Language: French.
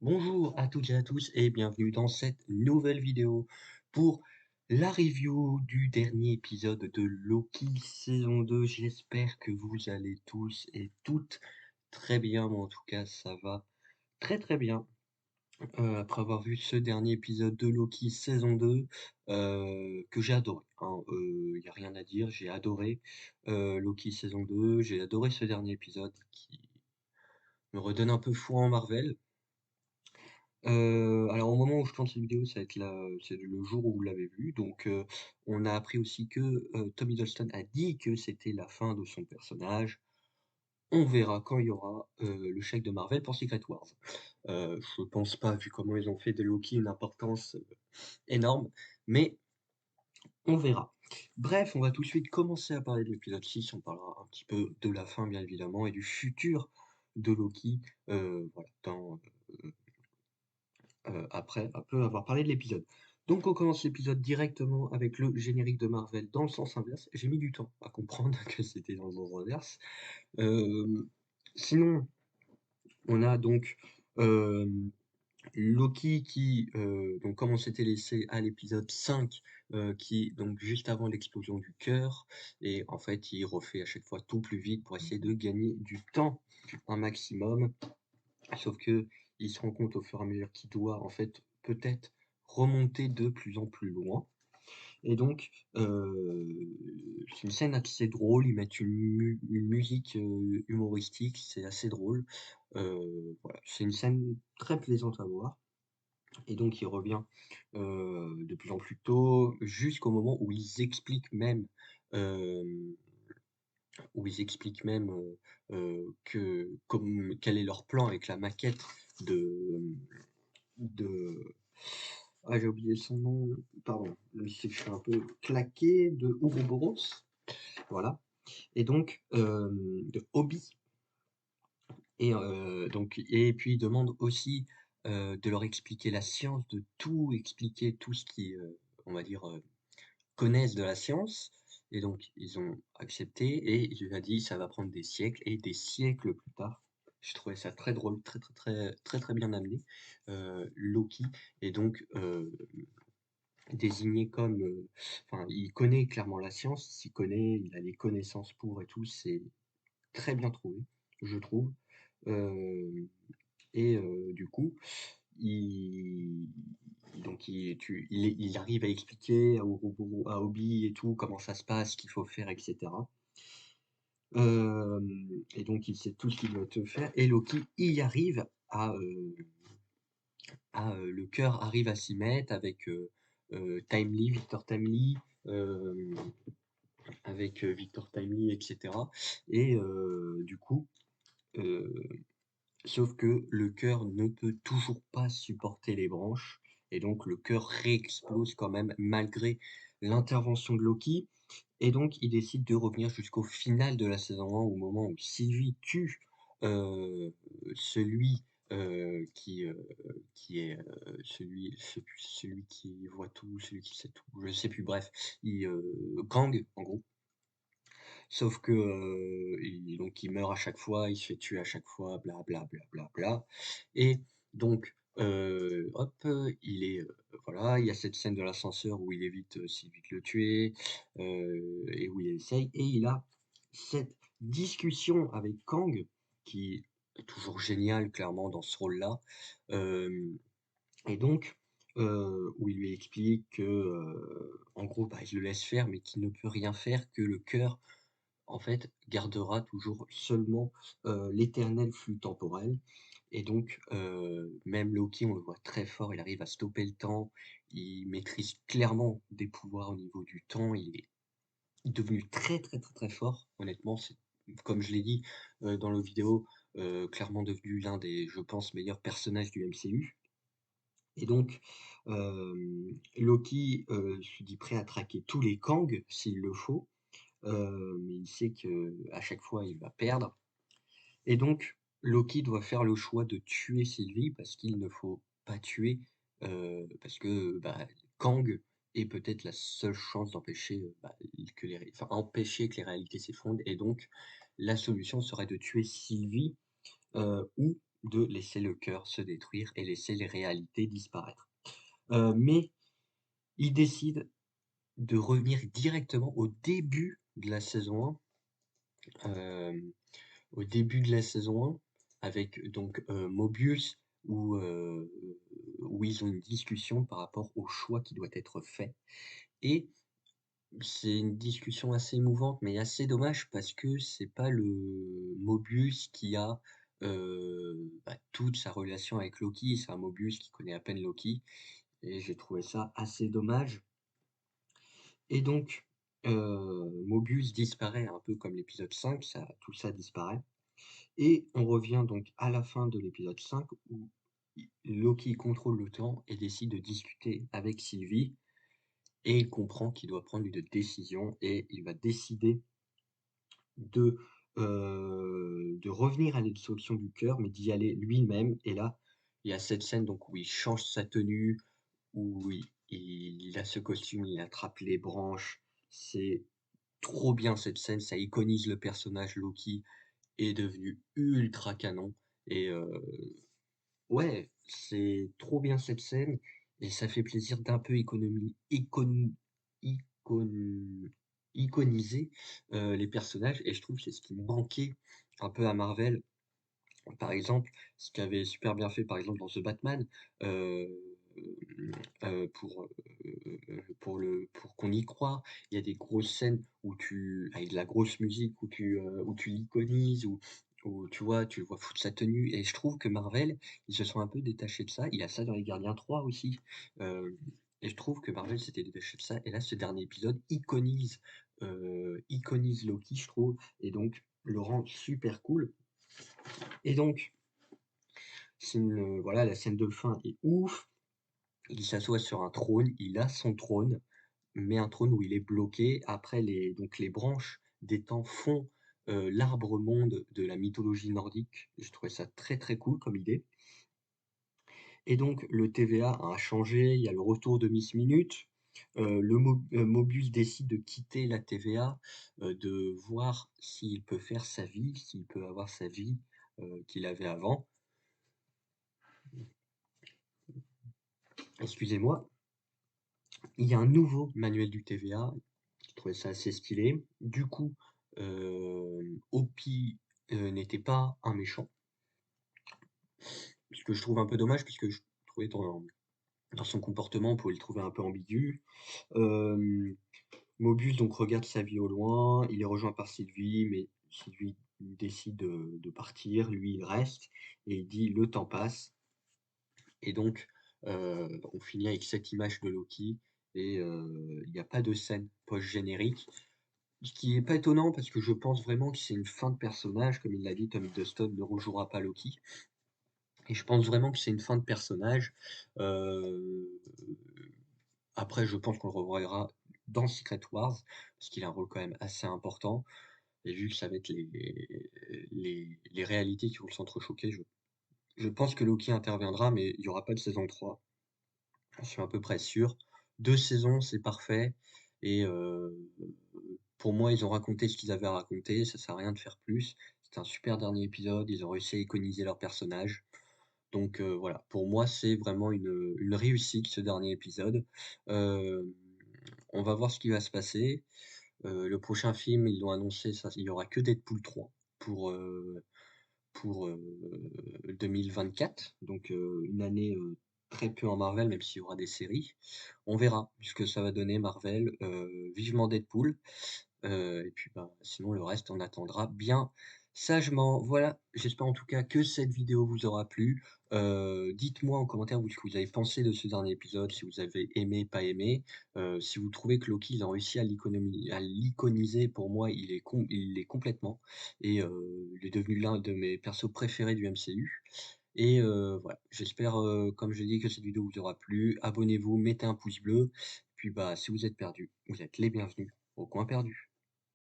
Bonjour à toutes et à tous et bienvenue dans cette nouvelle vidéo pour la review du dernier épisode de Loki saison 2. J'espère que vous allez tous et toutes très bien, moi en tout cas ça va très très bien. Après avoir vu ce dernier épisode de Loki saison 2 que j'ai adoré, hein, y a rien à dire, j'ai adoré Loki saison 2, j'ai adoré ce dernier épisode qui me redonne un peu foi en Marvel. Alors au moment où je tourne cette vidéo, ça va être c'est le jour où vous l'avez vu, donc on a appris aussi que, Tom Hiddleston a dit que c'était la fin de son personnage. On verra quand il y aura, le chèque de Marvel pour Secret Wars. Je pense pas, vu comment ils ont fait de Loki une importance, énorme, mais on verra. Bref, on va tout de suite commencer à parler de l'épisode 6. On parlera un petit peu de la fin bien évidemment et du futur de Loki, voilà, après un peu avoir parlé de l'épisode. Donc on commence l'épisode directement avec le générique de Marvel dans le sens inverse. J'ai mis du temps à comprendre que c'était dans le sens inverse. Sinon, on a donc Loki qui, donc comme on s'était laissé à l'épisode 5, qui donc juste avant l'explosion du cœur, et en fait il refait à chaque fois tout plus vite pour essayer de gagner du temps un maximum. Sauf que il se rend compte au fur et à mesure qu'il doit en fait peut-être remonter de plus en plus loin. Et donc, c'est une scène assez drôle, ils mettent une musique, humoristique, c'est assez drôle. Voilà, c'est une scène très plaisante à voir. Et donc il revient, de plus en plus tôt, jusqu'au moment où ils expliquent même, que comme quel est leur plan avec la maquette de, de j'ai oublié son nom, pardon, c'est que je suis un peu claqué, de Ouroboros, voilà. Et donc, de Obi. Et puis il demande aussi, de leur expliquer la science, de tout expliquer, tout ce qui, on va dire, connaissent de la science. Et donc ils ont accepté et il lui a dit: «Ça va prendre des siècles» et des siècles plus tard. Je trouvais ça très drôle, très, très, très, très, très bien amené. Loki est donc, désigné comme, enfin il connaît clairement la science, il s'y connaît, il a les connaissances pour et tout, c'est très bien trouvé, je trouve. Hem du coup, il donc il arrive à expliquer à Ouroboros à Obi et tout, comment ça se passe, ce qu'il faut faire et cetera. Et donc il sait tout ce qu'il doit te faire et Loki y arrive le cœur arrive à s'y mettre avec, Timely, Victor Timely, hem, avec, Victor Timely et cetera. Et du coup, heu sauf que le cœur ne peut toujours pas supporter les branches et donc le cœur réexplose quand même malgré l'intervention de Loki. Et donc il décide de revenir jusqu'au final de la saison 1, au moment où Sylvie tue, heu, celui, qui est, celui qui voit tout, celui qui sait tout, je sais plus, bref, Kang en gros. Sauf que, il meurt à chaque fois, il se fait tuer à chaque fois, bla bla bla bla bla. Et donc, hop, il est, voilà, il y a cette scène de l'ascenseur où il évite, Sylvie de le tuer, et où il essaye et il a cette discussion avec Kang qui est toujours génial clairement dans ce rôle-là. Hem et donc, où il lui explique que, en gros, bah, il le laisse faire mais qu'il ne peut rien faire, que le cœur en fait, gardera toujours seulement, l'éternel flux temporel. Et donc, même Loki, on le voit très fort, il arrive à stopper le temps, il maîtrise clairement des pouvoirs au niveau du temps, il est devenu très, très, très, très fort. Honnêtement, c'est comme je l'ai dit, dans le vidéo, clairement devenu l'un des, je pense, meilleurs personnages du MCU. Et donc, Loki, se dit prêt à traquer tous les Kang s'il le faut. Mais il sait qu'à chaque fois, il va perdre. Et donc, Loki doit faire le choix de tuer Sylvie parce qu'il ne faut pas tuer, parce que, bah, Kang est peut-être la seule chance d'empêcher, bah, que empêcher que les réalités s'effondrent. Et donc la solution serait de tuer Sylvie, ou de laisser le cœur se détruire et laisser les réalités disparaître. Mais il décide de revenir directement au début de la saison 1, au début de la saison 1 avec donc, Mobius où ils ont une discussion par rapport au choix qui doit être fait et c'est une discussion assez émouvante, mais assez dommage parce que c'est pas le Mobius qui a, toute sa relation avec Loki. C'est un Mobius qui connaît à peine Loki et j'ai trouvé ça assez dommage et donc, Mobius disparaît un peu comme l'épisode 5, ça tout ça disparaît et on revient donc à la fin de l'épisode 5 où Loki contrôle le temps et décide de discuter avec Sylvie et il comprend qu'il doit prendre une décision et il va décider de, de revenir à l'extraction du cœur, mais d'y aller lui-même et là, il y a cette scène donc où il change sa tenue, où il a ce costume, il attrape les branches. C'est trop bien cette scène, ça iconise le personnage. Loki est devenu ultra canon et ouais, c'est trop bien cette scène et ça fait plaisir d'un peu icon iconiser, les personnages et je trouve que c'est ce qui manquait un peu à Marvel. Par exemple, ce qu'avait super bien fait, par exemple, dans The Batman, heu, pour qu'on y croie, il y a des grosses scènes avec de la grosse musique où tu l'iconises, où tu vois, tu le vois foutre sa tenue et je trouve que Marvel, ils se sont un peu détachés de ça. Il y a ça dans Les Gardiens 3 aussi, heu et je trouve que Marvel s'était détaché de ça et là, ce dernier épisode iconise Loki, je trouve et donc le rend super cool et donc voilà, la scène de fin est ouf. Il s'assoit sur un trône, il a son trône, mais un trône où il est bloqué. Après les branches des temps font, l'arbre-monde de la mythologie nordique. J'ai trouvé ça très, très cool comme idée et donc le TVA a changé, il y a le retour de Miss Minute. Mobius décide de quitter la TVA, de voir s'il peut faire sa vie, s'il peut avoir sa vie, qu'il avait avant. Excusez-moi. Il y a un nouveau manuel du TVA, je trouvais ça assez stylé. Du coup, Hopi, n'était pas un méchant, ce que je trouve un peu dommage puisque je trouvais dans son comportement, on pouvait le trouver un peu ambigu. Hem, Mobius donc regarde sa vie au loin, il est rejoint par Sylvie, mais Sylvie décide, de partir, lui il reste et il dit: «Le temps passe» et donc on finit avec cette image de Loki et il y a pas de scène post-générique. Ce qui est pas étonnant parce que je pense vraiment que c'est une fin de personnage, comme il l'a dit, Tom Hiddleston ne rejouera pas Loki et je pense vraiment que c'est une fin de personnage. Heu, Après je pense qu'on le reverra dans Secret Wars, parce qu'il a un rôle quand même assez important et vu que ça va être les réalités qui vont s'entrechoquer, je pense que Loki interviendra, mais il y aura pas de saison 3. Je suis à peu près sûr. 2 saisons, c'est parfait et pour moi, ils ont raconté ce qu'ils avaient à raconter, ça sert à rien de faire plus. C'était un super dernier épisode, ils ont réussi à iconiser leur personnage. Donc voilà, pour moi, c'est vraiment une réussite ce dernier épisode. Hem, on va voir ce qui va se passer. Le prochain film, ils l'ont annoncé, ça il y aura que Deadpool 3 pour, heu pour, 2024, donc une année, très peu en Marvel, même s'il y aura des séries. On verra ce que ça va donner Marvel, vivement Deadpool, et puis, bah, sinon le reste on attendra bien sagement. Voilà, j'espère en tout cas que cette vidéo vous aura plu. Dites-moi en commentaire vous ce que vous avez pensé de ce dernier épisode, si vous avez aimé, pas aimé. Si vous trouvez que Loki, ils ont réussi à l'iconiser, pour moi il l'est complètement et il est devenu l'un de mes persos préférés du MCU et voilà, j'espère, comme je dit, que cette vidéo vous aura plu. Abonnez-vous, mettez un pouce bleu, puis, bah, si vous êtes perdu, vous êtes les bienvenus au coin perdu.